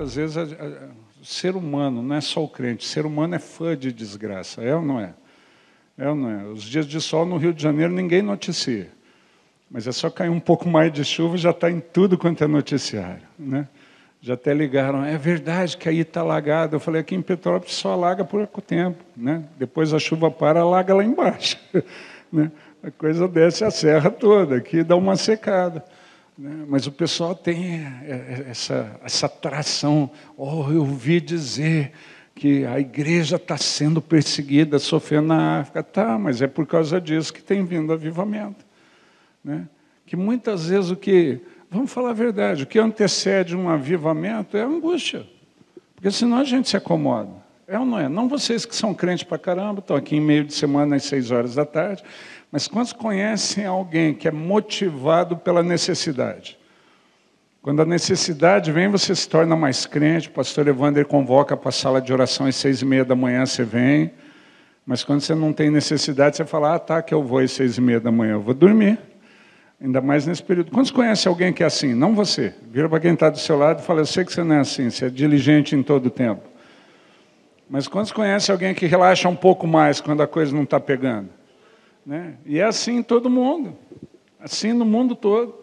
muitas vezes o ser humano, não é só o crente, o ser humano é fã de desgraça, é ou não é? É ou não é? Os dias de sol no Rio de Janeiro ninguém noticia. Mas é só cair um pouco mais de chuva, já está em tudo quanto é noticiário, né? Já até ligaram, é verdade que aí está alagado. Eu falei, aqui em Petrópolis só alaga por pouco tempo, né? Depois a chuva para, alaga lá embaixo. Né? A coisa desce a serra toda, aqui dá uma secada. Né? Mas o pessoal tem essa atração. Oh, eu ouvi dizer que a igreja está sendo perseguida, sofrendo na África. Tá, mas é por causa disso que tem vindo avivamento. Né? Que muitas vezes vamos falar a verdade, o que antecede um avivamento é a angústia. Porque senão a gente se acomoda. É ou não é? Não vocês que são crentes pra caramba, estão aqui em meio de semana às 6 horas da tarde, mas quantos conhecem alguém que é motivado pela necessidade? Quando a necessidade vem, você se torna mais crente. O pastor Evander convoca para a sala de oração às 6:30 da manhã, você vem. Mas quando você não tem necessidade, você fala, tá, que eu vou às 6:30 da manhã, eu vou dormir. Ainda mais nesse período. Quantos conhecem alguém que é assim? Não você. Vira para quem está do seu lado e fala, eu sei que você não é assim, você é diligente em todo o tempo. Mas quantos conhecem alguém que relaxa um pouco mais quando a coisa não está pegando? Né? E é assim em todo mundo. Assim no mundo todo.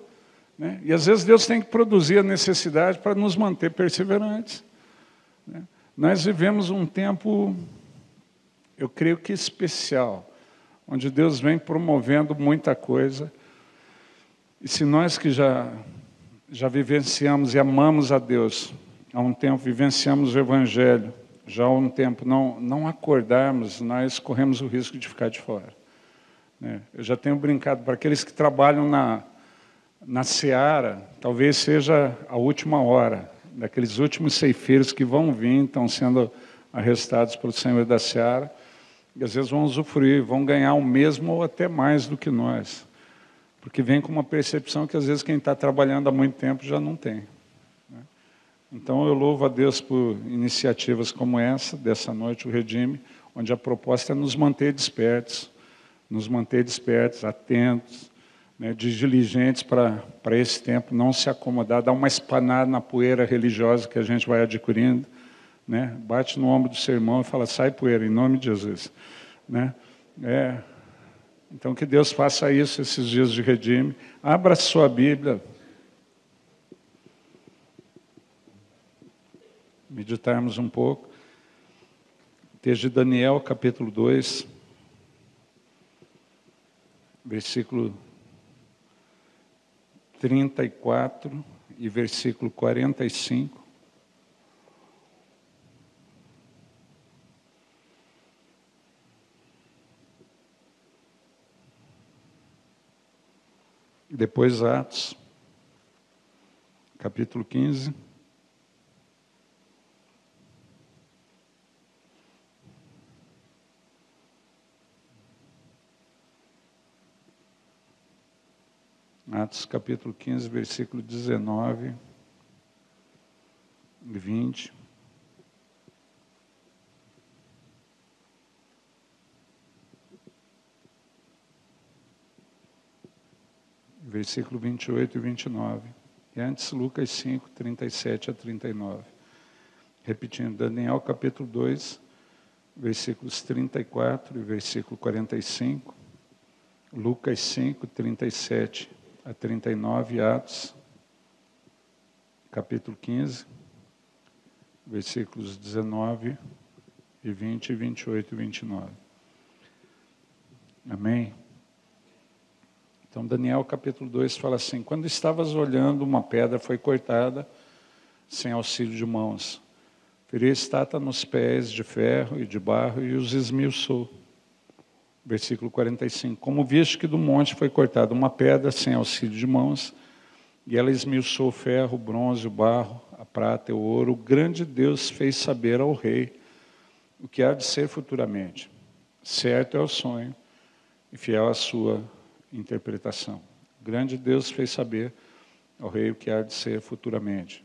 Né? E às vezes Deus tem que produzir a necessidade para nos manter perseverantes. Né? Nós vivemos um tempo, eu creio que especial, onde Deus vem promovendo muita coisa. E se nós que já vivenciamos e amamos a Deus, há um tempo vivenciamos o Evangelho, já há um tempo não acordarmos, nós corremos o risco de ficar de fora. Né? Eu já tenho brincado, para aqueles que trabalham na seara, talvez seja a última hora, daqueles últimos ceifeiros que vão vir, estão sendo arrestados pelo Senhor da seara, e às vezes vão usufruir, vão ganhar o mesmo ou até mais do que nós. Porque vem com uma percepção que às vezes quem está trabalhando há muito tempo já não tem. Né? Então eu louvo a Deus por iniciativas como essa, dessa noite, o Redime, onde a proposta é nos manter despertos, atentos, né, diligentes para esse tempo, não se acomodar, dar uma espanada na poeira religiosa que a gente vai adquirindo, né? Bate no ombro do seu irmão e fala, sai poeira, em nome de Jesus. Né? Então, que Deus faça isso esses dias de Redime. Abra sua Bíblia. Meditarmos um pouco. Texto de Daniel, capítulo 2, versículo 34 e versículo 45. Depois Atos, capítulo 15. Atos, capítulo 15, versículo 19 e 20. Versículo 28 e 29. E antes, Lucas 5, 37 a 39. Repetindo, Daniel capítulo 2, versículos 34 e versículo 45. Lucas 5, 37 a 39. Atos, capítulo 15, versículos 19 e 20, 28 e 29. Amém? Então, Daniel capítulo 2 fala assim, quando estavas olhando, uma pedra foi cortada, sem auxílio de mãos. Feriu a estátua nos pés de ferro e de barro e os esmiuçou. Versículo 45. Como viste que do monte foi cortada uma pedra sem auxílio de mãos, e ela esmiuçou o ferro, o bronze, o barro, a prata e o ouro, o grande Deus fez saber ao rei o que há de ser futuramente. Certo é o sonho e fiel a sua interpretação. O grande Deus fez saber ao rei o que há de ser futuramente.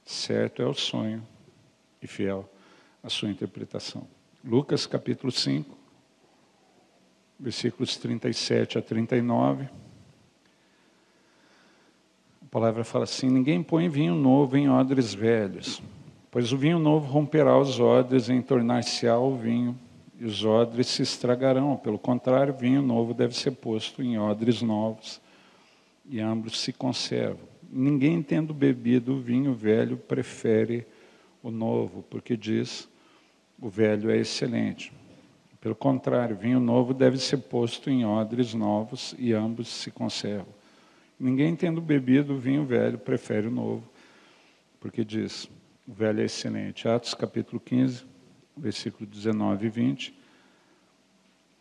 Certo é o sonho e fiel a sua interpretação. Lucas capítulo 5, versículos 37 a 39. A palavra fala assim, ninguém põe vinho novo em odres velhos, Pois o vinho novo romperá os odres em tornar-se-á o vinho, e os odres se estragarão. Pelo contrário, vinho novo deve ser posto em odres novos, e ambos se conservam. Ninguém, tendo bebido o vinho velho, prefere o novo, porque diz, o velho é excelente. Pelo contrário, vinho novo deve ser posto em odres novos, e ambos se conservam. Ninguém, tendo bebido o vinho velho, prefere o novo, porque diz, o velho é excelente. Atos capítulo 15, versículo 19 e 20.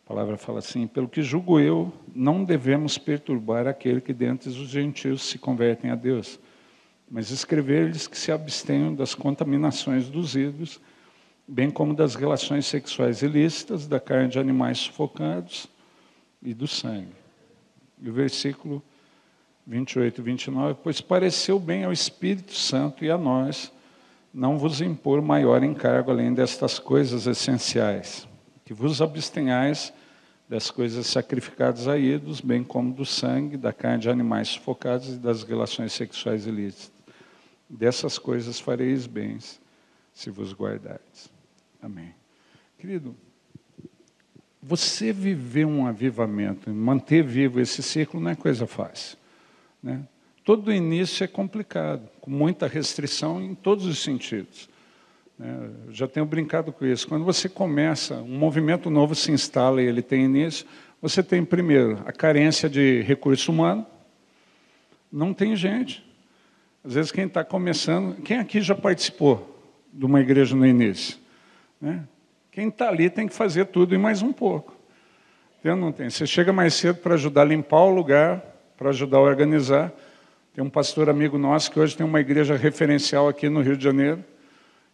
A palavra fala assim, pelo que julgo eu, não devemos perturbar aquele que dentre os gentios se convertem a Deus, mas escrever-lhes que se abstenham das contaminações dos ídolos, bem como das relações sexuais ilícitas, da carne de animais sufocados e do sangue. E o versículo 28 e 29, pois pareceu bem ao Espírito Santo e a nós não vos impor maior encargo além destas coisas essenciais, que vos abstenhais das coisas sacrificadas a ídolos, bem como do sangue, da carne de animais sufocados e das relações sexuais ilícitas. Dessas coisas fareis bens, se vos guardardes. Amém. Querido, você viver um avivamento, manter vivo esse ciclo não é coisa fácil, né? Todo início é complicado, com muita restrição em todos os sentidos. Eu já tenho brincado com isso. Quando você começa, um movimento novo se instala e ele tem início, você tem, primeiro, a carência de recurso humano. Não tem gente. Às vezes, quem está começando... Quem aqui já participou de uma igreja no início? Né? Quem está ali tem que fazer tudo e mais um pouco. Então, não tem. Você chega mais cedo para ajudar a limpar o lugar, para ajudar a organizar. Tem um pastor amigo nosso que hoje tem uma igreja referencial aqui no Rio de Janeiro,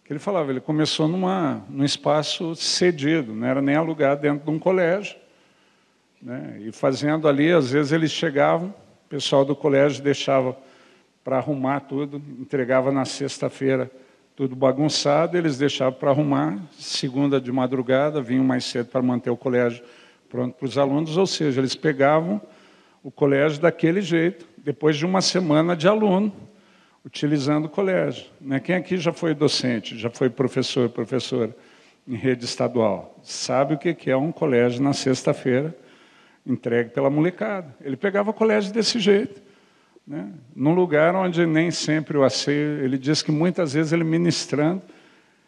que ele falava, ele começou num espaço cedido, não era nem alugado dentro de um colégio, né? E fazendo ali, às vezes eles chegavam, o pessoal do colégio deixava para arrumar tudo, entregava na sexta-feira tudo bagunçado, eles deixavam para arrumar, segunda de madrugada, vinham mais cedo para manter o colégio pronto para os alunos, ou seja, eles pegavam o colégio daquele jeito, depois de uma semana de aluno, utilizando o colégio. Quem aqui já foi docente, já foi professor, professora em rede estadual, sabe o que é um colégio na sexta-feira, entregue pela molecada. Ele pegava o colégio desse jeito, né? Num lugar onde nem sempre o asseio, ele diz que muitas vezes ele ministrando,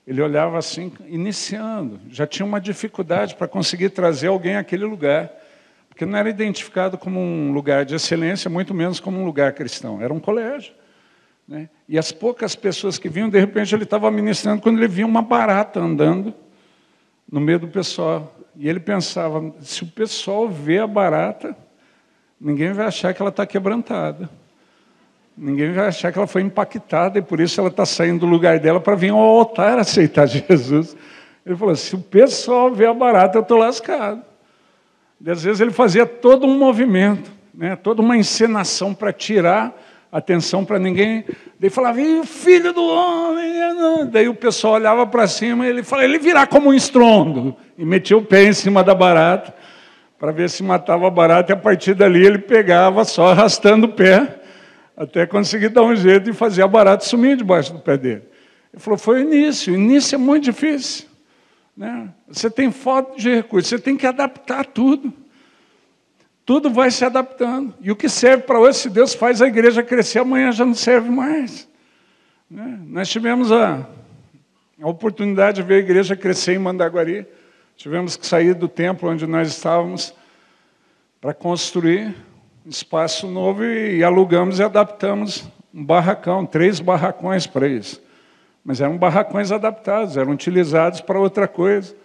ele olhava assim, iniciando, já tinha uma dificuldade para conseguir trazer alguém àquele lugar, porque não era identificado como um lugar de excelência, muito menos como um lugar cristão, era um colégio, né? E as poucas pessoas que vinham, de repente ele estava ministrando, quando ele via uma barata andando no meio do pessoal, e ele pensava, se o pessoal vê a barata, ninguém vai achar que ela está quebrantada, ninguém vai achar que ela foi impactada, e por isso ela está saindo do lugar dela para vir ao altar aceitar Jesus. Ele falou, se o pessoal vê a barata, eu estou lascado. E às vezes ele fazia todo um movimento, né, toda uma encenação para tirar a atenção para ninguém. Daí falava, e o filho do homem? Daí o pessoal olhava para cima e ele falava, ele virá como um estrondo. E metia o pé em cima da barata para ver se matava a barata. E a partir dali ele pegava só arrastando o pé até conseguir dar um jeito de fazer a barata sumir debaixo do pé dele. Ele falou, foi o início. O início é muito difícil, né? Você tem falta de recursos, você tem que adaptar tudo. Tudo vai se adaptando. E o que serve para hoje, se Deus faz a igreja crescer, amanhã já não serve mais, né? Nós tivemos a oportunidade de ver a igreja crescer em Mandaguari. Tivemos que sair do templo onde nós estávamos para construir um espaço novo e alugamos e adaptamos um barracão, 3 barracões para isso. Mas eram barracões adaptados, eram utilizados para outra coisa,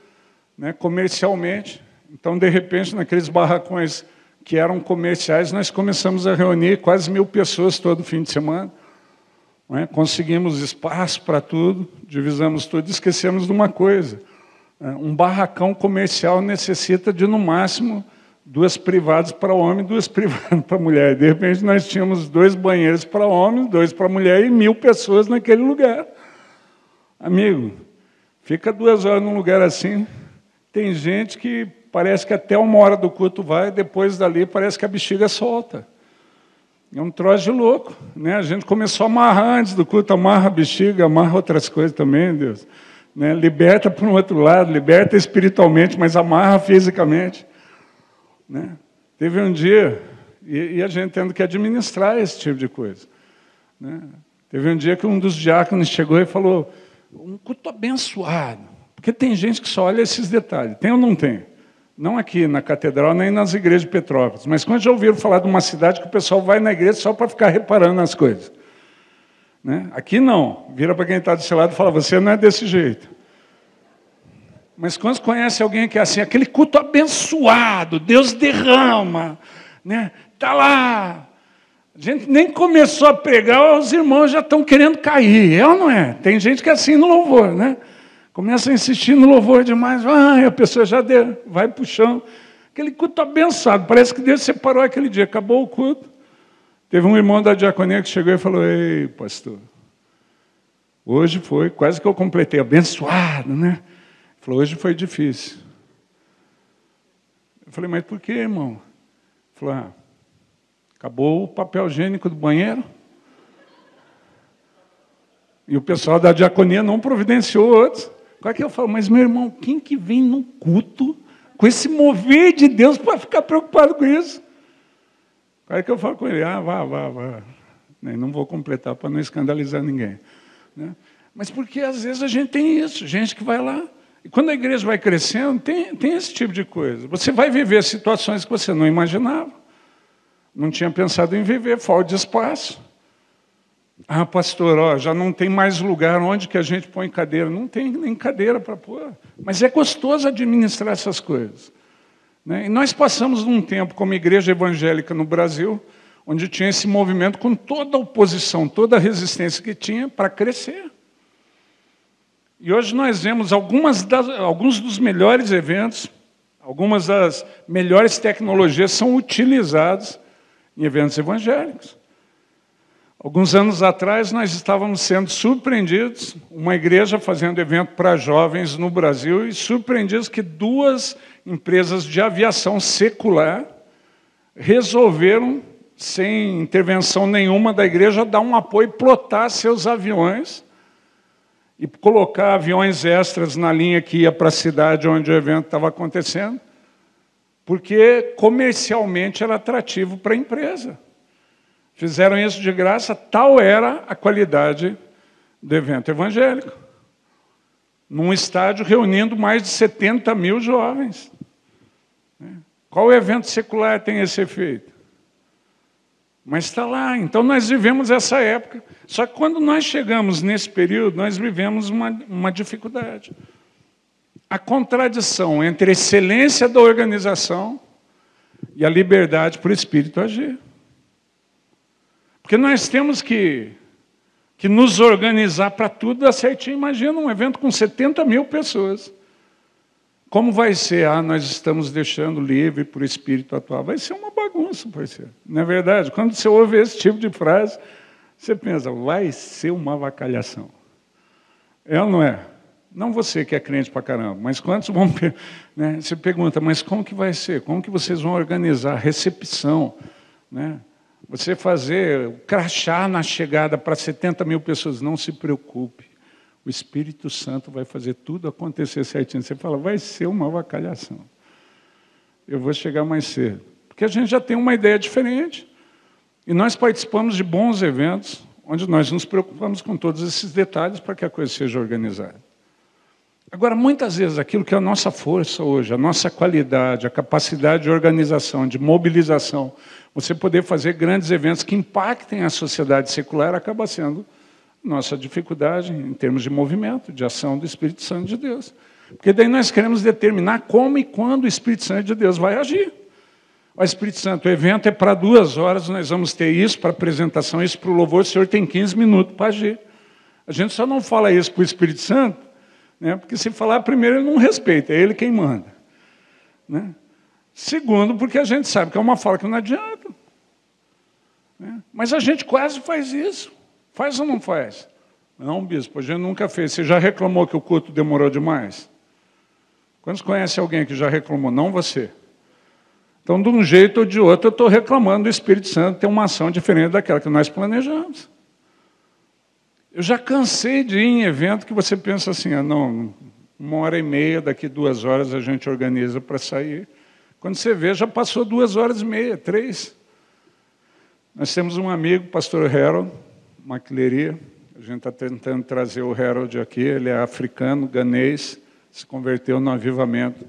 né, comercialmente. Então, de repente, naqueles barracões que eram comerciais, nós começamos a reunir quase 1000 pessoas todo fim de semana, né? Conseguimos espaço para tudo, divisamos tudo, esquecemos de uma coisa. Um barracão comercial necessita de, no máximo, 2 privadas para homem e 2 privadas para mulher. De repente, nós tínhamos 2 banheiros para homem, 2 para mulher e 1000 pessoas naquele lugar. Amigo, fica 2 horas num lugar assim, tem gente que parece que até 1 hora do culto vai, depois dali parece que a bexiga solta. É um troço de louco, né? A gente começou a amarrar antes do culto, amarra a bexiga, amarra outras coisas também, Deus. Né? Liberta por um outro lado, liberta espiritualmente, mas amarra fisicamente. Né? Teve um dia, e a gente tendo que administrar esse tipo de coisa. Né? Teve um dia que um dos diáconos chegou e falou, um culto abençoado, porque tem gente que só olha esses detalhes, tem ou não tem? Não aqui na catedral, nem nas igrejas de Petrópolis. Mas quando já ouviram falar de uma cidade que o pessoal vai na igreja só para ficar reparando nas coisas. Né? Aqui não. Vira para quem está desse lado e fala, você não é desse jeito. Mas quando conhece alguém que é assim, aquele culto abençoado, Deus derrama, né? Está lá. A gente nem começou a pregar, os irmãos já estão querendo cair. É ou não é? Tem gente que é assim no louvor, né? Começa a insistir no louvor demais, a pessoa já vai para o chão. Aquele culto abençoado, parece que Deus separou aquele dia, acabou o culto. Teve um irmão da diaconia que chegou e falou, ei, pastor, hoje foi, quase que eu completei, abençoado, né? Ele falou, hoje foi difícil. Eu falei, mas por que, irmão? Ele falou, acabou o papel higiênico do banheiro. E o pessoal da diaconia não providenciou outros. Qual que eu falo, mas meu irmão, quem que vem no culto com esse mover de Deus para ficar preocupado com isso? Qual que eu falo com ele? Vá. Não vou completar para não escandalizar ninguém. Né? Mas porque às vezes a gente tem isso, gente que vai lá. E quando a igreja vai crescendo, tem esse tipo de coisa. Você vai viver situações que você não imaginava. Não tinha pensado em viver, falta de espaço. Pastor, já não tem mais lugar onde que a gente põe cadeira. Não tem nem cadeira para pôr. Mas é gostoso administrar essas coisas. Né? E nós passamos num tempo, como igreja evangélica no Brasil, onde tinha esse movimento com toda a oposição, toda a resistência que tinha para crescer. E hoje nós vemos alguns dos melhores eventos, algumas das melhores tecnologias são utilizadas em eventos evangélicos. Alguns anos atrás, nós estávamos sendo surpreendidos, uma igreja fazendo evento para jovens no Brasil, e surpreendidos que 2 empresas de aviação secular resolveram, sem intervenção nenhuma da igreja, dar um apoio, plotar seus aviões e colocar aviões extras na linha que ia para a cidade onde o evento estava acontecendo, porque comercialmente era atrativo para a empresa. Fizeram isso de graça, tal era a qualidade do evento evangélico. Num estádio reunindo mais de 70 mil jovens. Qual evento secular tem esse efeito? Mas está lá. Então nós vivemos essa época. Só que quando nós chegamos nesse período, nós vivemos uma dificuldade. A contradição entre a excelência da organização e a liberdade para o Espírito agir. Porque nós temos que nos organizar para tudo dar certinho. Imagina um evento com 70 mil pessoas. Como vai ser? Nós estamos deixando livre para o Espírito atuar. Vai ser uma bagunça, parceiro. Não é verdade? Quando você ouve esse tipo de frase, você pensa, vai ser uma avacalhação. É ou não é? Não você que é crente pra caramba, mas quantos vão... Né? Você pergunta, mas como que vai ser? Como que vocês vão organizar a recepção? Né? Você fazer o crachá na chegada para 70 mil pessoas, não se preocupe. O Espírito Santo vai fazer tudo acontecer certinho. Você fala, vai ser uma avacalhação. Eu vou chegar mais cedo. Porque a gente já tem uma ideia diferente. E nós participamos de bons eventos, onde nós nos preocupamos com todos esses detalhes para que a coisa seja organizada. Agora, muitas vezes, aquilo que é a nossa força hoje, a nossa qualidade, a capacidade de organização, de mobilização, você poder fazer grandes eventos que impactem a sociedade secular, acaba sendo nossa dificuldade em termos de movimento, de ação do Espírito Santo de Deus. Porque daí nós queremos determinar como e quando o Espírito Santo de Deus vai agir. O Espírito Santo, o evento é para 2 horas, nós vamos ter isso para apresentação, isso para o louvor, o Senhor tem 15 minutos para agir. A gente só não fala isso para o Espírito Santo, né, porque se falar primeiro ele não respeita, é ele quem manda. Né? Segundo, porque a gente sabe que é uma fala que não adianta. Né? Mas a gente quase faz isso. Faz ou não faz? Não, bispo, a gente nunca fez. Você já reclamou que o culto demorou demais? Quantos conhecem alguém que já reclamou? Não você. Então, de um jeito ou de outro, eu estou reclamando do Espírito Santo ter uma ação diferente daquela que nós planejamos. Eu já cansei de ir em evento que você pensa assim, não, 1h30, daqui 2 horas a gente organiza para sair. Quando você vê, já passou 2h30, 3. Nós temos um amigo, pastor Harold Maquileria. A gente está tentando trazer o Harold aqui. Ele é africano, ganês, se converteu no avivamento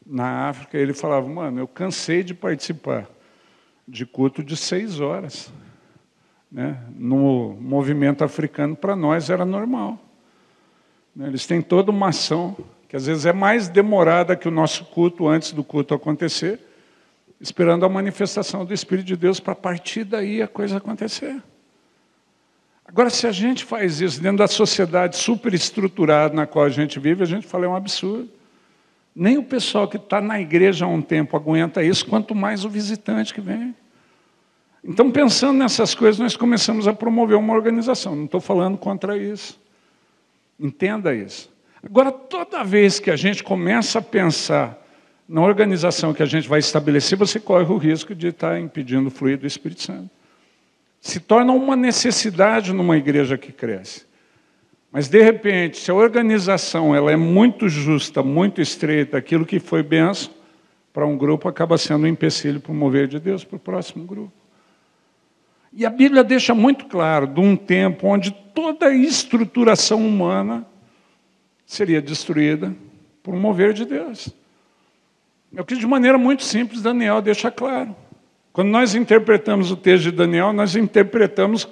na África. Ele falava, mano, eu cansei de participar de culto de 6 horas. Né? No movimento africano, para nós, era normal. Eles têm toda uma ação que às vezes é mais demorada que o nosso culto antes do culto acontecer, esperando a manifestação do Espírito de Deus para a partir daí a coisa acontecer. Agora, se a gente faz isso dentro da sociedade superestruturada na qual a gente vive, a gente fala, é um absurdo. Nem o pessoal que está na igreja há um tempo aguenta isso, quanto mais o visitante que vem. Então, pensando nessas coisas, nós começamos a promover uma organização. Não estou falando contra isso. Entenda isso. Agora, toda vez que a gente começa a pensar na organização que a gente vai estabelecer, você corre o risco de estar impedindo o fluir do Espírito Santo. Se torna uma necessidade numa igreja que cresce. Mas, de repente, se a organização ela é muito justa, muito estreita, aquilo que foi bênção para um grupo acaba sendo um empecilho para o mover de Deus para o próximo grupo. E a Bíblia deixa muito claro de um tempo onde toda a estruturação humana seria destruída por um mover de Deus. É o que, de maneira muito simples, Daniel deixa claro. Quando nós interpretamos o texto de Daniel, nós interpretamos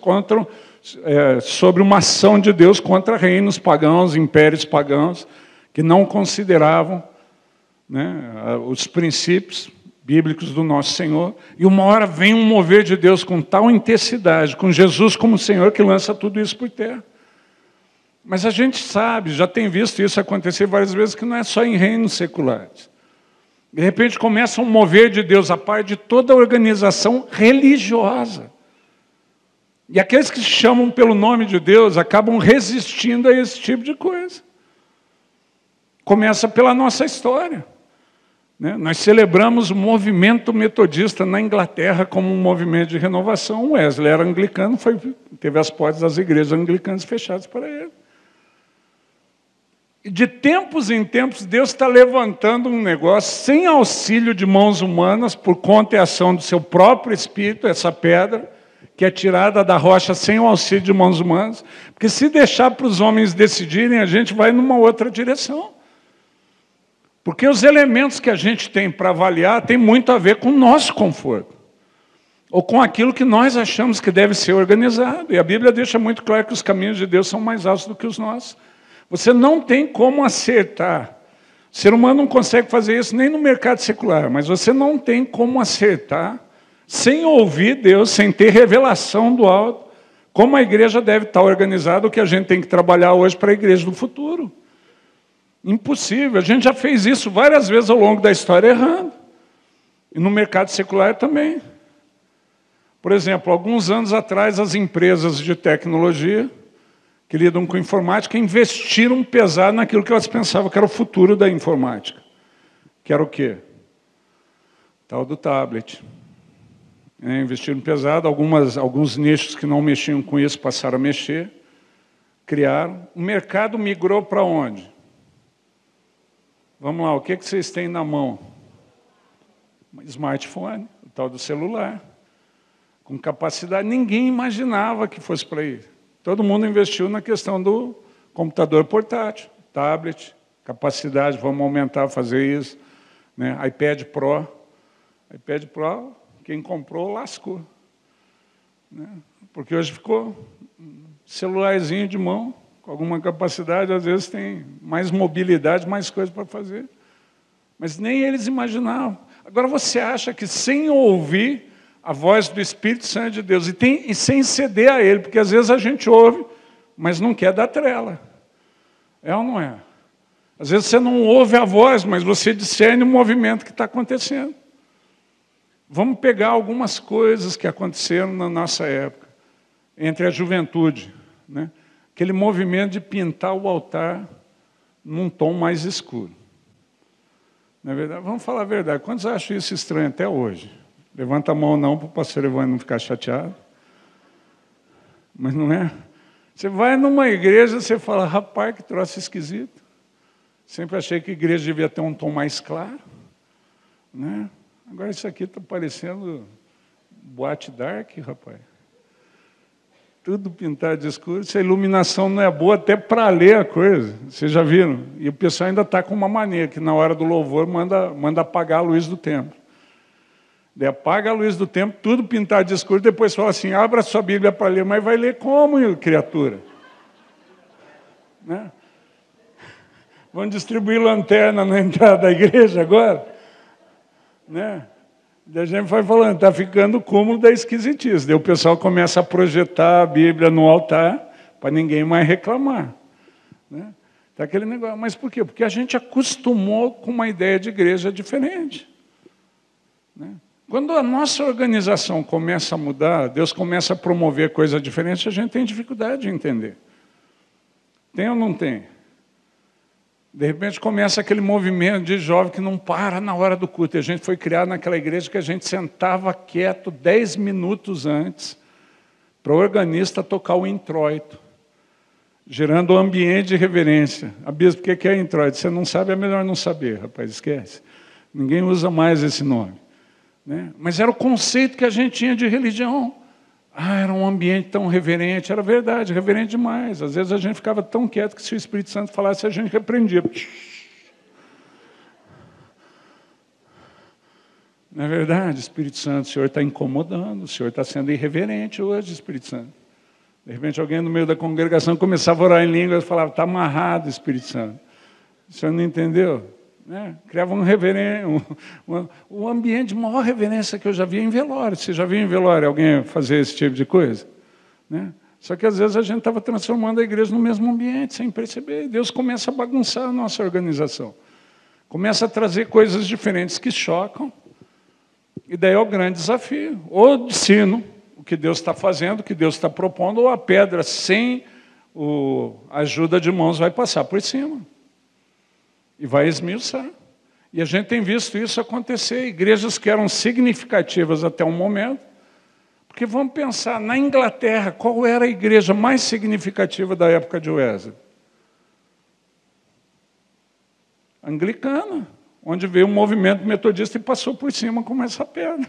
sobre uma ação de Deus contra reinos pagãos, impérios pagãos, que não consideravam, né, os princípios bíblicos do nosso Senhor. E uma hora vem um mover de Deus com tal intensidade, com Jesus como Senhor, que lança tudo isso por terra. Mas a gente sabe, já tem visto isso acontecer várias vezes, que não é só em reinos seculares. De repente começa um mover de Deus a par de toda a organização religiosa. E aqueles que se chamam pelo nome de Deus acabam resistindo a esse tipo de coisa. Começa pela nossa história. Nós celebramos o movimento metodista na Inglaterra como um movimento de renovação. Wesley era anglicano, teve as portas das igrejas anglicanas fechadas para ele. E de tempos em tempos, Deus está levantando um negócio sem auxílio de mãos humanas, por conta e ação do seu próprio Espírito, essa pedra, que é tirada da rocha sem o auxílio de mãos humanas, porque se deixar para os homens decidirem, a gente vai numa outra direção. Porque os elementos que a gente tem para avaliar tem muito a ver com o nosso conforto, ou com aquilo que nós achamos que deve ser organizado. E a Bíblia deixa muito claro que os caminhos de Deus são mais altos do que os nossos. Você não tem como acertar. O ser humano não consegue fazer isso nem no mercado secular, mas você não tem como acertar sem ouvir Deus, sem ter revelação do alto, como a igreja deve estar organizada, o que a gente tem que trabalhar hoje para a igreja do futuro. Impossível. A gente já fez isso várias vezes ao longo da história errando. E no mercado secular também. Por exemplo, alguns anos atrás, as empresas de tecnologia que lidam com informática investiram pesado naquilo que elas pensavam que era o futuro da informática. Que era o quê? Tal do tablet. Investiram pesado, alguns nichos que não mexiam com isso passaram a mexer, criaram. O mercado migrou para onde? Vamos lá, o que vocês têm na mão? Smartphone, o tal do celular. Com capacidade, ninguém imaginava que fosse para aí. Todo mundo investiu na questão do computador portátil, tablet, capacidade, vamos aumentar, fazer isso. Né? iPad Pro. iPad Pro, quem comprou, lascou. Né? Porque hoje ficou um celularzinho de mão, com alguma capacidade, às vezes tem mais mobilidade, mais coisas para fazer. Mas nem eles imaginavam. Agora você acha que sem ouvir a voz do Espírito Santo de Deus, e sem ceder a Ele, porque às vezes a gente ouve, mas não quer dar trela. É ou não é? Às vezes você não ouve a voz, mas você discerne o movimento que está acontecendo. Vamos pegar algumas coisas que aconteceram na nossa época, entre a juventude, né? Aquele movimento de pintar o altar num tom mais escuro. Na verdade, vamos falar a verdade. Quantos acham isso estranho até hoje? Levanta a mão não, para o pastor Evandro não ficar chateado. Mas não é? Você vai numa igreja, você fala, rapaz, que troço esquisito. Sempre achei que a igreja devia ter um tom mais claro. Né? Agora isso aqui está parecendo boate dark, rapaz. Tudo pintado de escuro. Se a iluminação não é boa, até para ler a coisa. Vocês já viram? E o pessoal ainda está com uma mania, que na hora do louvor manda apagar a luz do templo. Daí apaga a luz do templo, tudo pintado de escuro, depois fala assim, abra sua Bíblia para ler. Mas vai ler como, criatura? Né? Vão distribuir lanterna na entrada da igreja agora? Né? Daí a gente vai falando, está ficando o cúmulo da esquisitice. Daí o pessoal começa a projetar a Bíblia no altar para ninguém mais reclamar. Né? Tá aquele negócio. Mas por quê? Porque a gente acostumou com uma ideia de igreja diferente. Né? Quando a nossa organização começa a mudar, Deus começa a promover coisa diferente, a gente tem dificuldade de entender. Tem ou não tem? De repente começa aquele movimento de jovem que não para na hora do culto. E a gente foi criado naquela igreja que a gente sentava quieto 10 minutos antes para o organista tocar o introito, gerando um ambiente de reverência. A bispo, o que é introito? Você não sabe, é melhor não saber, rapaz, esquece. Ninguém usa mais esse nome. Né? Mas era o conceito que a gente tinha de religião. Era um ambiente tão reverente, era verdade, reverente demais. Às vezes a gente ficava tão quieto que se o Espírito Santo falasse, a gente repreendia. Não é verdade, Espírito Santo, o Senhor está incomodando, o Senhor está sendo irreverente hoje, Espírito Santo. De repente alguém no meio da congregação começava a orar em línguas e falava, está amarrado, Espírito Santo. O Senhor não entendeu? Né? Criava um ambiente de maior reverência que eu já vi em velório. Você já viu em velório alguém fazer esse tipo de coisa? Né? Só que às vezes a gente estava transformando a igreja no mesmo ambiente, sem perceber. E Deus começa a bagunçar a nossa organização. Começa a trazer coisas diferentes que chocam. E daí é o grande desafio. Ou ensino o que Deus está fazendo, o que Deus está propondo, ou a pedra sem a ajuda de mãos vai passar por cima. E vai esmiuçar. E a gente tem visto isso acontecer. Igrejas que eram significativas até um momento. Porque vamos pensar, na Inglaterra, qual era a igreja mais significativa da época de Wesley? Anglicana. Onde veio um movimento metodista e passou por cima como essa pedra.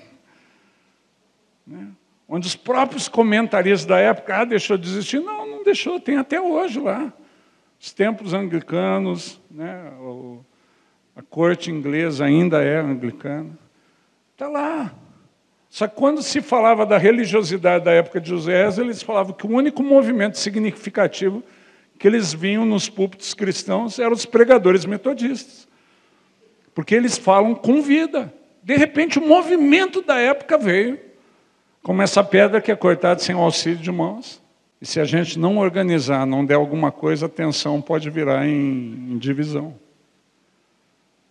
Né? Onde os próprios comentaristas da época, deixou de existir. Não, não deixou, tem até hoje lá. Os templos anglicanos, né, a corte inglesa ainda é anglicana. Está lá. Só que quando se falava da religiosidade da época de José, eles falavam que o único movimento significativo que eles vinham nos púlpitos cristãos eram os pregadores metodistas. Porque eles falam com vida. De repente, o movimento da época veio, como essa pedra que é cortada sem o auxílio de mãos. E se a gente não organizar, não der alguma coisa, a tensão pode virar em divisão.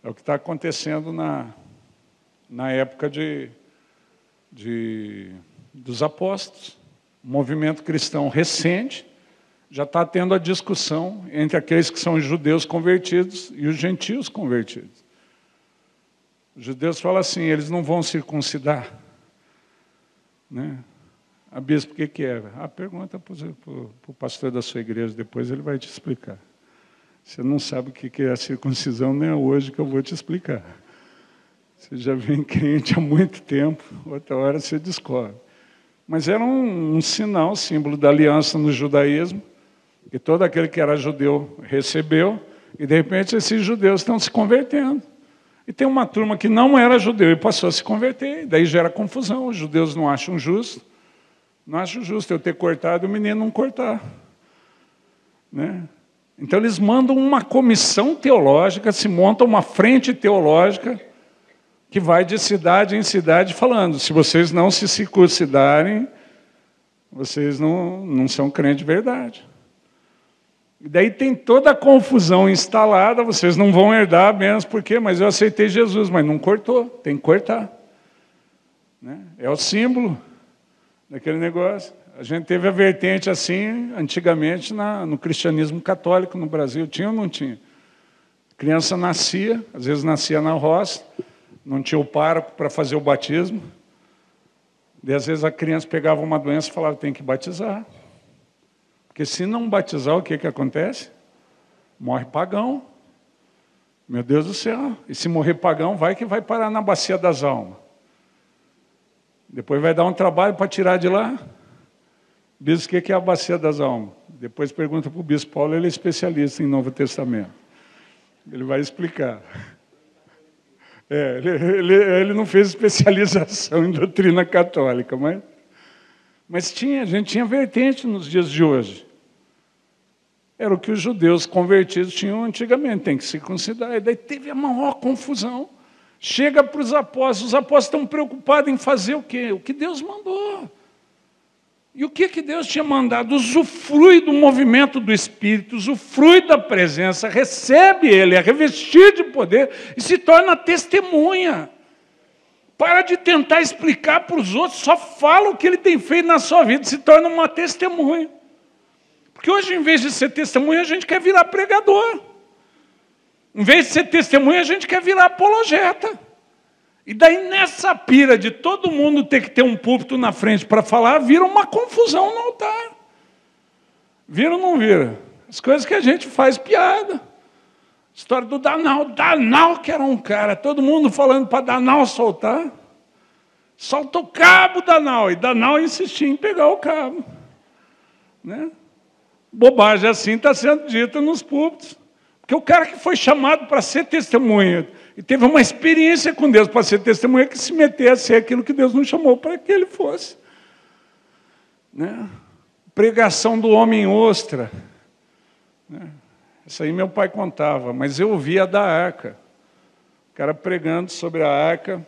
É o que está acontecendo na época dos apóstolos. O movimento cristão recente já está tendo a discussão entre aqueles que são judeus convertidos e os gentios convertidos. Os judeus falam assim, eles não vão circuncidar. Né? A bispo, o que é? Pergunta para o pastor da sua igreja, depois ele vai te explicar. Você não sabe o que é a circuncisão, nem é hoje que eu vou te explicar. Você já vem crente há muito tempo, outra hora você descobre. Mas era um sinal, símbolo da aliança no judaísmo, que todo aquele que era judeu recebeu, e de repente esses judeus estão se convertendo. E tem uma turma que não era judeu e passou a se converter, daí gera confusão, os judeus não acham justo. Não acho justo eu ter cortado e o menino não cortar. Né? Então eles mandam uma comissão teológica, se monta uma frente teológica que vai de cidade em cidade falando, se vocês não se circuncidarem, vocês não são crentes de verdade. E daí tem toda a confusão instalada, vocês não vão herdar a bênção, por quê? Mas eu aceitei Jesus, mas não cortou, tem que cortar. Né? É o símbolo daquele negócio. A gente teve a vertente assim, antigamente, no cristianismo católico no Brasil. Tinha ou não tinha? criança nascia, às vezes nascia na roça, não tinha o pároco para fazer o batismo. E às vezes a criança pegava uma doença e falava, tem que batizar. Porque se não batizar, o que acontece? Morre pagão. Meu Deus do céu. E se morrer pagão, vai que vai parar na bacia das almas. Depois vai dar um trabalho para tirar de lá. Bispo, o que é a bacia das almas? Depois pergunta para o bispo Paulo, ele é especialista em Novo Testamento. Ele vai explicar. Ele não fez especialização em doutrina católica, mas a gente tinha vertente nos dias de hoje. Era o que os judeus convertidos tinham antigamente, tem que circuncidar. E daí teve a maior confusão. Chega para os apóstolos estão preocupados em fazer o quê? O que Deus mandou. E o que Deus tinha mandado? Usufrui do movimento do Espírito, usufrui da presença, recebe Ele, é revestido de poder e se torna testemunha. Para de tentar explicar para os outros, só fala o que Ele tem feito na sua vida, se torna uma testemunha. Porque hoje, em vez de ser testemunha, a gente quer virar pregador. Em vez de ser testemunha, a gente quer virar apologeta. E daí, nessa pira de todo mundo ter que ter um púlpito na frente para falar, vira uma confusão no altar. Vira ou não vira? As coisas que a gente faz piada. História do Danal. Danal que era um cara, todo mundo falando para Danal soltar. Solta o cabo, Danal. E Danal insistia em pegar o cabo. Né? Bobagem assim está sendo dita nos púlpitos. Porque o cara que foi chamado para ser testemunha e teve uma experiência com Deus para ser testemunha, que se meter a ser aquilo que Deus não chamou para que ele fosse. Né? Pregação do homem ostra. Né? Isso aí meu pai contava, mas eu ouvia da arca. O cara pregando sobre a arca.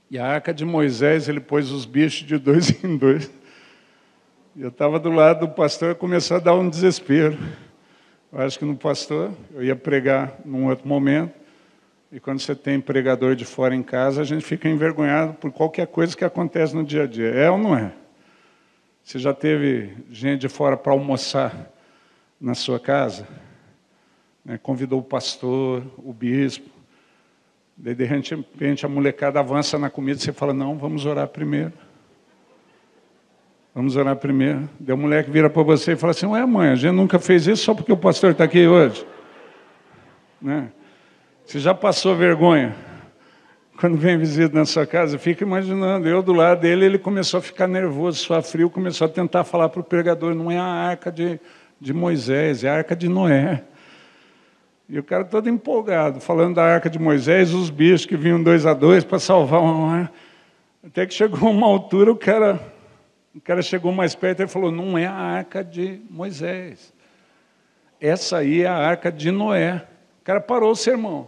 E a arca de Moisés, ele pôs os bichos de 2 em 2. Eu estava do lado do pastor e começou a dar um desespero. Eu acho que no pastor, eu ia pregar num outro momento, e quando você tem pregador de fora em casa, a gente fica envergonhado por qualquer coisa que acontece no dia a dia. É ou não é? Você já teve gente de fora para almoçar na sua casa? Né? Convidou o pastor, o bispo, daí de repente a molecada avança na comida e você fala, não, vamos orar primeiro. Vamos orar primeiro. Daí o moleque vira para você e fala assim, ué mãe, a gente nunca fez isso só porque o pastor está aqui hoje. Né? Você já passou vergonha? Quando vem visita na sua casa, fica imaginando, eu do lado dele, ele começou a ficar nervoso, suar frio, começou a tentar falar para o pregador, não é a arca de Moisés, é a arca de Noé. E o cara todo empolgado, falando da arca de Moisés, os bichos que vinham 2 a 2 para salvar uma. Até que chegou uma altura, o cara chegou mais perto e falou, não é a arca de Moisés. Essa aí é a arca de Noé. O cara parou o sermão.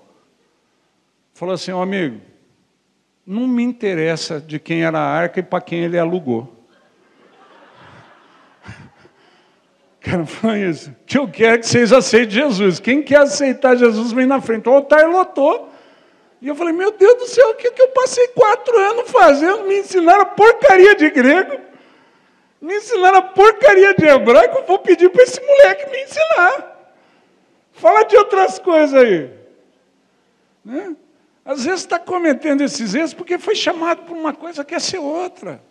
Falou assim, amigo, não me interessa de quem era a arca e para quem ele alugou. O cara falou isso. Que eu quero que vocês aceitem Jesus. Quem quer aceitar Jesus vem na frente. O altar lotou. E eu falei, meu Deus do céu, o que eu passei 4 anos fazendo? Me ensinaram porcaria de grego. Me ensinaram a porcaria de hebraico, eu vou pedir para esse moleque me ensinar. Fala de outras coisas aí. Né? Às vezes está cometendo esses erros porque foi chamado por uma coisa que quer ser outra.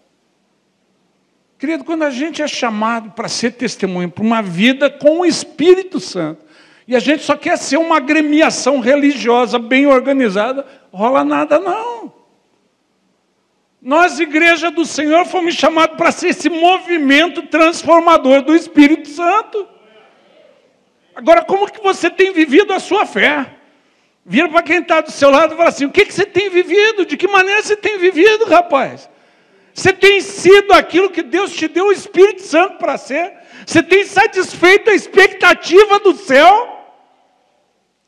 Querido, quando a gente é chamado para ser testemunho, para uma vida com o Espírito Santo, e a gente só quer ser uma agremiação religiosa bem organizada, rola nada não. Nós, Igreja do Senhor, fomos chamados para ser esse movimento transformador do Espírito Santo. Agora, como que você tem vivido a sua fé? Vira para quem está do seu lado e fala assim, o que você tem vivido? De que maneira você tem vivido, rapaz? Você tem sido aquilo que Deus te deu o Espírito Santo para ser? Você tem satisfeito a expectativa do céu?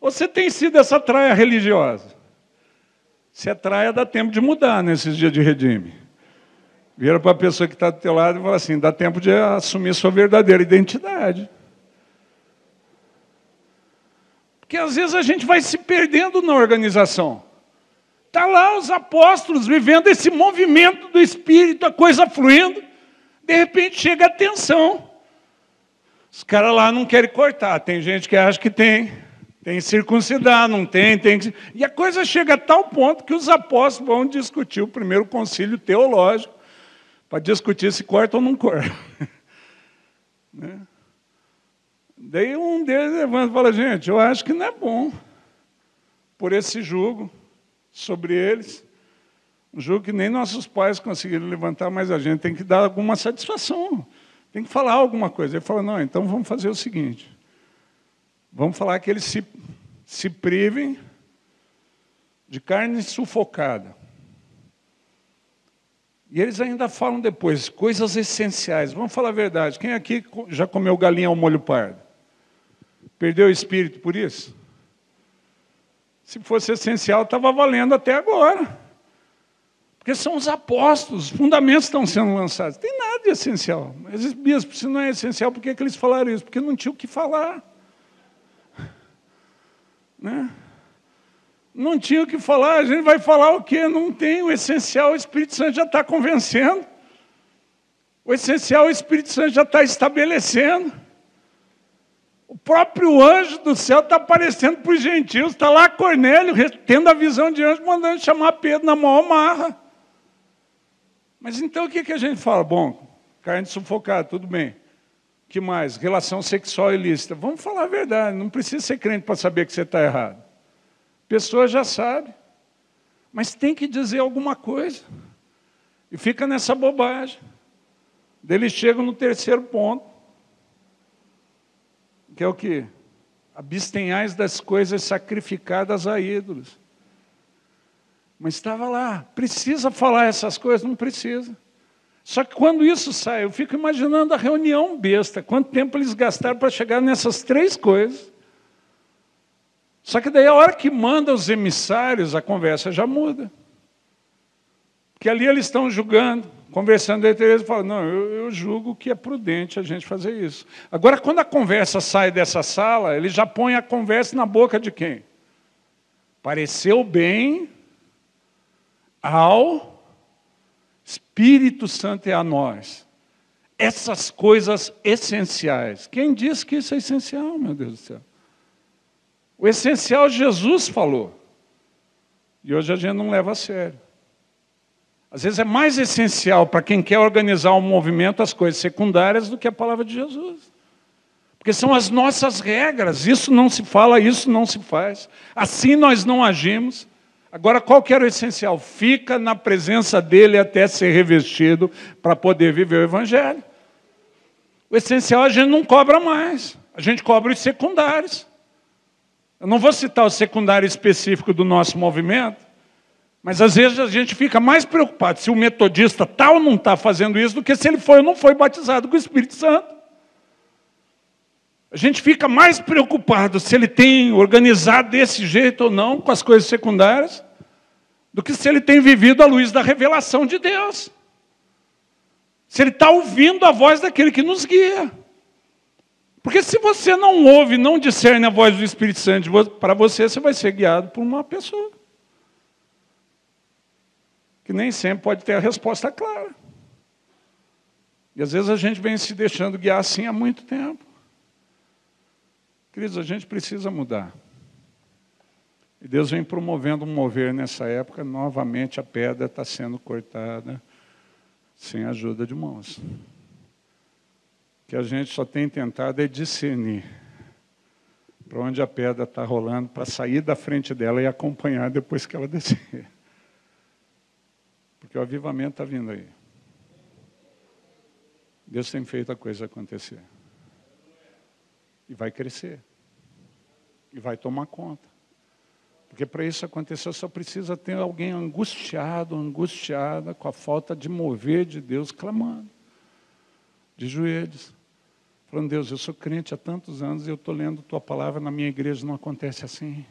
Ou você tem sido essa traia religiosa? Se é traia, dá tempo de mudar nesses dias de redime. Vira para a pessoa que está do teu lado e fala assim, dá tempo de assumir sua verdadeira identidade. Porque às vezes a gente vai se perdendo na organização. Está lá os apóstolos vivendo esse movimento do Espírito, a coisa fluindo. De repente chega a tensão. Os caras lá não querem cortar. Tem gente que acha que tem. Tem que circuncidar, não tem, tem que... E a coisa chega a tal ponto que os apóstolos vão discutir o primeiro concílio teológico para discutir se corta ou não corta. Né? Daí um deles levanta e fala, gente, eu acho que não é bom por esse jugo sobre eles, um jugo que nem nossos pais conseguiram levantar, mas a gente tem que dar alguma satisfação, tem que falar alguma coisa. Ele fala, não, então vamos fazer o seguinte, vamos falar que eles se privem de carne sufocada. E eles ainda falam depois, coisas essenciais. Vamos falar a verdade. Quem aqui já comeu galinha ao molho pardo? Perdeu o espírito por isso? Se fosse essencial, estava valendo até agora. Porque são os apóstolos, os fundamentos estão sendo lançados. Não tem nada de essencial. Mas, bispo, se não é essencial, por que eles falaram isso? Porque não tinha o que falar. Né? Não tinha o que falar, a gente vai falar o quê? Não tem o essencial, o Espírito Santo já está convencendo. O essencial, o Espírito Santo já está estabelecendo. O próprio anjo do céu está aparecendo para os gentios, está lá Cornélio, tendo a visão de anjo, mandando chamar Pedro na maior marra. Mas então o que a gente fala? Bom, carne sufocada, tudo bem. O que mais? Relação sexual ilícita. Vamos falar a verdade, não precisa ser crente para saber que você está errado. A pessoa já sabe, mas tem que dizer alguma coisa. E fica nessa bobagem. Eles chegam no terceiro ponto, que é o quê? Abstenhais das coisas sacrificadas a ídolos. Mas estava lá, precisa falar essas coisas? Não precisa. Só que quando isso sai, eu fico imaginando a reunião besta, quanto tempo eles gastaram para chegar nessas três coisas. Só que daí a hora que manda os emissários, a conversa já muda. Porque ali eles estão julgando, conversando entre eles, e falam, não, eu julgo que é prudente a gente fazer isso. Agora, quando a conversa sai dessa sala, ele já põe a conversa na boca de quem? Pareceu bem ao Espírito Santo e a nós. Essas coisas essenciais. Quem disse que isso é essencial, meu Deus do céu? O essencial Jesus falou. E hoje a gente não leva a sério. Às vezes é mais essencial para quem quer organizar um movimento as coisas secundárias do que a palavra de Jesus. Porque são as nossas regras. Isso não se fala, isso não se faz. Assim nós não agimos. Agora, qual que era o essencial? Fica na presença dele até ser revestido para poder viver o Evangelho. O essencial a gente não cobra mais. A gente cobra os secundários. Eu não vou citar o secundário específico do nosso movimento, mas às vezes a gente fica mais preocupado se o metodista tal não está fazendo isso do que se ele foi ou não foi batizado com o Espírito Santo. A gente fica mais preocupado se ele tem organizado desse jeito ou não com as coisas secundárias do que se ele tem vivido à luz da revelação de Deus. Se ele está ouvindo a voz daquele que nos guia. Porque se você não ouve, não discerne a voz do Espírito Santo para você, você vai ser guiado por uma pessoa. Que nem sempre pode ter a resposta clara. E às vezes a gente vem se deixando guiar assim há muito tempo. Queridos, a gente precisa mudar. E Deus vem promovendo um mover nessa época, novamente a pedra está sendo cortada sem a ajuda de mãos. O que a gente só tem tentado é discernir para onde a pedra está rolando, para sair da frente dela e acompanhar depois que ela descer. Porque o avivamento está vindo aí. Deus tem feito a coisa acontecer. E vai crescer. E vai tomar conta. Porque para isso acontecer, só precisa ter alguém angustiado, angustiada, com a falta de mover de Deus, clamando. De joelhos. Falando, Deus, eu sou crente há tantos anos e eu estou lendo tua palavra na minha igreja, não acontece assim.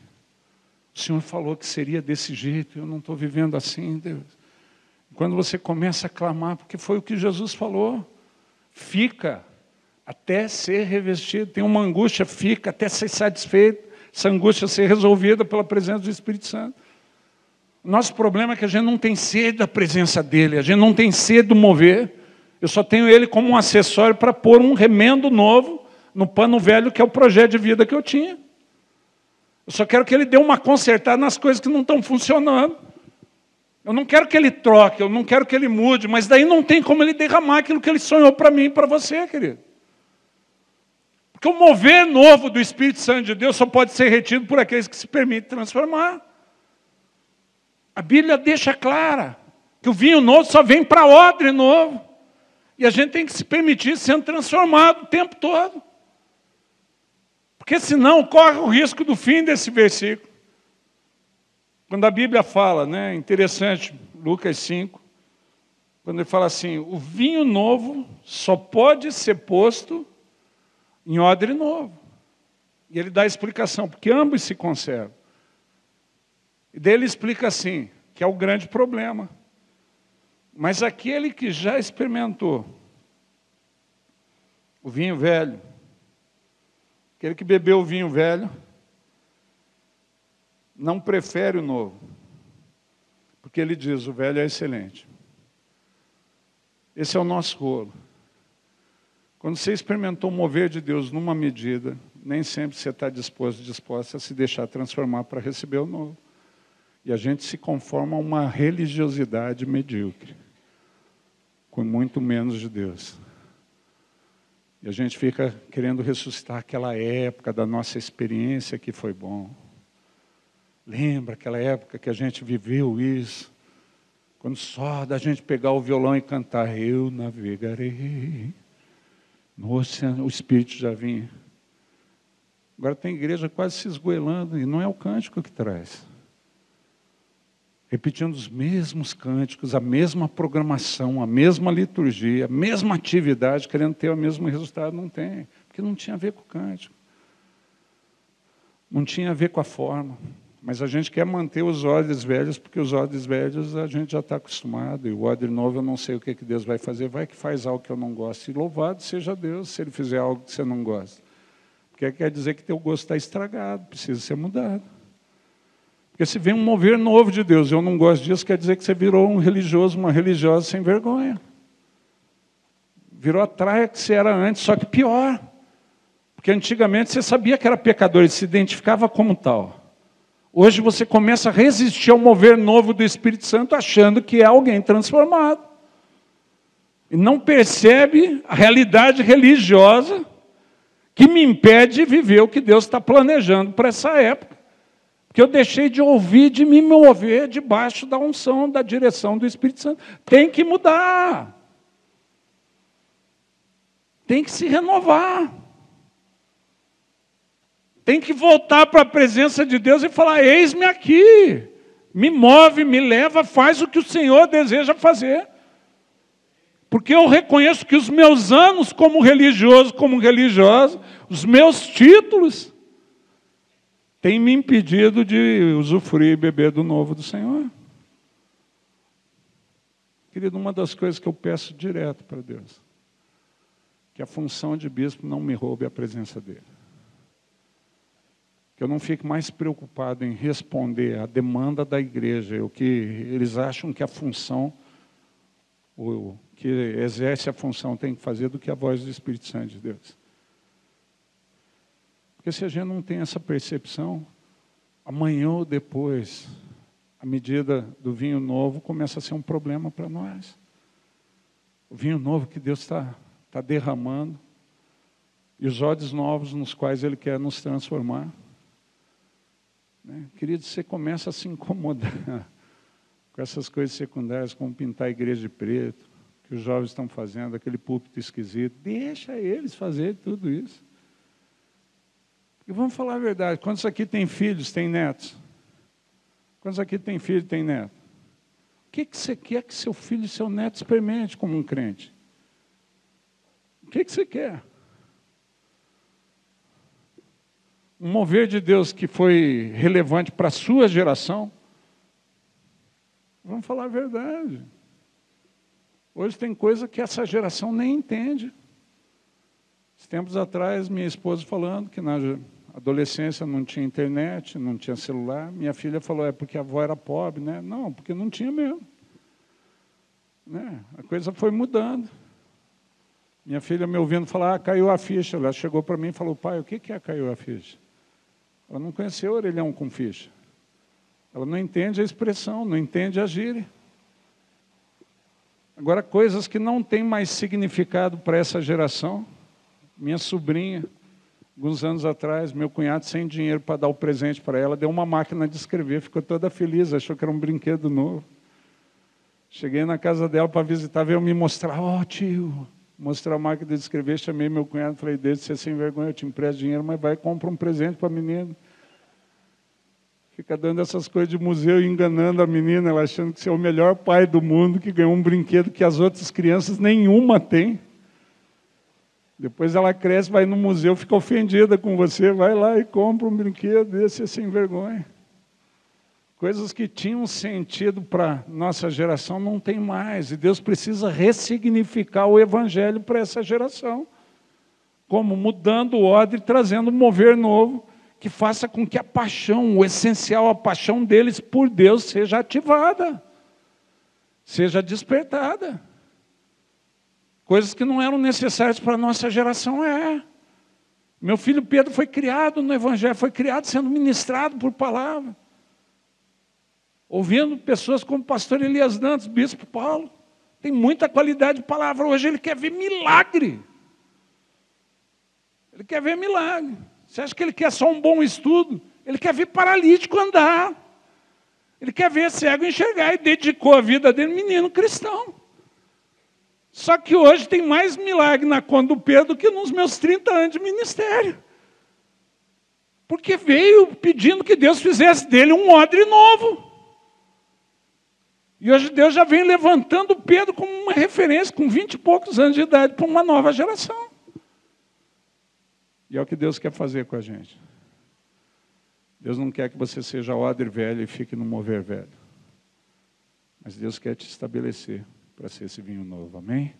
O Senhor falou que seria desse jeito, eu não estou vivendo assim, Deus. Quando você começa a clamar, porque foi o que Jesus falou, fica até ser revestido, tem uma angústia, fica até ser satisfeito, essa angústia ser resolvida pela presença do Espírito Santo. O nosso problema é que a gente não tem sede da presença dele, a gente não tem sede do mover. Eu só tenho ele como um acessório para pôr um remendo novo no pano velho, que é o projeto de vida que eu tinha. Eu só quero que Ele dê uma consertada nas coisas que não estão funcionando. Eu não quero que Ele troque, eu não quero que Ele mude, mas daí não tem como Ele derramar aquilo que Ele sonhou para mim e para você, querido. Porque o mover novo do Espírito Santo de Deus só pode ser retido por aqueles que se permitem transformar. A Bíblia deixa clara que o vinho novo só vem para odre novo. E a gente tem que se permitir sendo transformado o tempo todo. Porque senão corre o risco do fim desse versículo. Quando a Bíblia fala, né, interessante, Lucas 5, quando ele fala assim, o vinho novo só pode ser posto em odre novo. E ele dá a explicação, porque ambos se conservam. E daí ele explica assim, que é o grande problema. Mas aquele que já experimentou o vinho velho, aquele que bebeu o vinho velho, não prefere o novo. Porque ele diz, o velho é excelente. Esse é o nosso rolo. Quando você experimentou o mover de Deus numa medida, nem sempre você está disposta a se deixar transformar para receber o novo. E a gente se conforma a uma religiosidade medíocre, com muito menos de Deus. E a gente fica querendo ressuscitar aquela época da nossa experiência que foi bom. Lembra aquela época que a gente viveu isso? Quando só da gente pegar o violão e cantar, eu navegarei no oceano, o Espírito já vinha. Agora tem igreja quase se esgoelando, e não é o cântico que traz. Repetindo os mesmos cânticos, a mesma programação, a mesma liturgia, a mesma atividade, querendo ter o mesmo resultado, não tem. Porque não tinha a ver com o cântico. Não tinha a ver com a forma. Mas a gente quer manter os odres velhos, porque os odres velhos a gente já está acostumado. E o odre novo eu não sei o que Deus vai fazer. Vai que faz algo que eu não gosto. E louvado seja Deus se Ele fizer algo que você não gosta. Porque quer dizer que teu gosto está estragado, precisa ser mudado. Porque se vem um mover novo de Deus e eu não gosto disso, quer dizer que você virou um religioso, uma religiosa sem vergonha. Virou a traia que você era antes, só que pior. Porque antigamente você sabia que era pecador e se identificava como tal. Hoje você começa a resistir ao mover novo do Espírito Santo achando que é alguém transformado. E não percebe a realidade religiosa que me impede de viver o que Deus está planejando para essa época. Porque eu deixei de ouvir, de me mover debaixo da unção, da direção do Espírito Santo. Tem que mudar. Tem que se renovar. Tem que voltar para a presença de Deus e falar, eis-me aqui. Me move, me leva, faz o que o Senhor deseja fazer. Porque eu reconheço que os meus anos como religioso, como religiosa, os meus títulos, têm me impedido de usufruir e beber do novo do Senhor. Querido, uma das coisas que eu peço direto para Deus, que a função de bispo não me roube a presença dele. Que eu não fique mais preocupado em responder à demanda da igreja, o que eles acham que a função, o que exerce a função tem que fazer, do que a voz do Espírito Santo de Deus. Porque se a gente não tem essa percepção, amanhã ou depois, a medida do vinho novo começa a ser um problema para nós. O vinho novo que Deus está derramando, e os odres novos nos quais Ele quer nos transformar. Né? Querido, você começa a se incomodar com essas coisas secundárias, como pintar a igreja de preto, que os jovens estão fazendo, aquele púlpito esquisito. Deixa eles fazerem tudo isso. E vamos falar a verdade, quantos aqui têm filhos, têm netos? Quantos aqui têm filho, têm neto? O que você quer que seu filho e seu neto experimente como um crente? O que você quer? Um mover de Deus que foi relevante para a sua geração? Vamos falar a verdade. Hoje tem coisa que essa geração nem entende. Tempos atrás, minha esposa falando que na adolescência não tinha internet, não tinha celular. Minha filha falou, é porque a avó era pobre, né? Não, porque não tinha mesmo. Né? A coisa foi mudando. Minha filha me ouvindo falar, caiu a ficha. Ela chegou para mim e falou, pai, o que é caiu a ficha? Ela não conheceu orelhão com ficha. Ela não entende a expressão, não entende a gíria. Agora, coisas que não têm mais significado para essa geração. Minha sobrinha, alguns anos atrás, meu cunhado, sem dinheiro para dar o presente para ela, deu uma máquina de escrever, ficou toda feliz, achou que era um brinquedo novo. Cheguei na casa dela para visitar, veio me mostrar, tio, mostrar a máquina de escrever, chamei meu cunhado, falei, deixa de ser sem vergonha, eu te empresto dinheiro, mas vai e compra um presente para a menina. Fica dando essas coisas de museu e enganando a menina, ela achando que você é o melhor pai do mundo, que ganhou um brinquedo que as outras crianças nenhuma têm. Depois ela cresce, vai no museu, fica ofendida com você, vai lá e compra um brinquedo desse sem vergonha. Coisas que tinham sentido para nossa geração não tem mais. E Deus precisa ressignificar o Evangelho para essa geração. Como? Mudando o odre, trazendo um mover novo, que faça com que a paixão, o essencial, a paixão deles por Deus seja ativada, seja despertada. Coisas que não eram necessárias para a nossa geração Meu filho Pedro foi criado no Evangelho, foi criado sendo ministrado por palavra. Ouvindo pessoas como o pastor Elias Dantas, bispo Paulo. Tem muita qualidade de palavra. Hoje ele quer ver milagre. Ele quer ver milagre. Você acha que ele quer só um bom estudo? Ele quer ver paralítico andar. Ele quer ver cego enxergar e dedicou a vida dele menino cristão. Só que hoje tem mais milagre na conta do Pedro do que nos meus 30 anos de ministério. Porque veio pedindo que Deus fizesse dele um odre novo. E hoje Deus já vem levantando Pedro como uma referência, com 20 e poucos anos de idade, para uma nova geração. E é o que Deus quer fazer com a gente. Deus não quer que você seja odre velho e fique no mover velho. Mas Deus quer te estabelecer para ser esse vinho novo. Amém?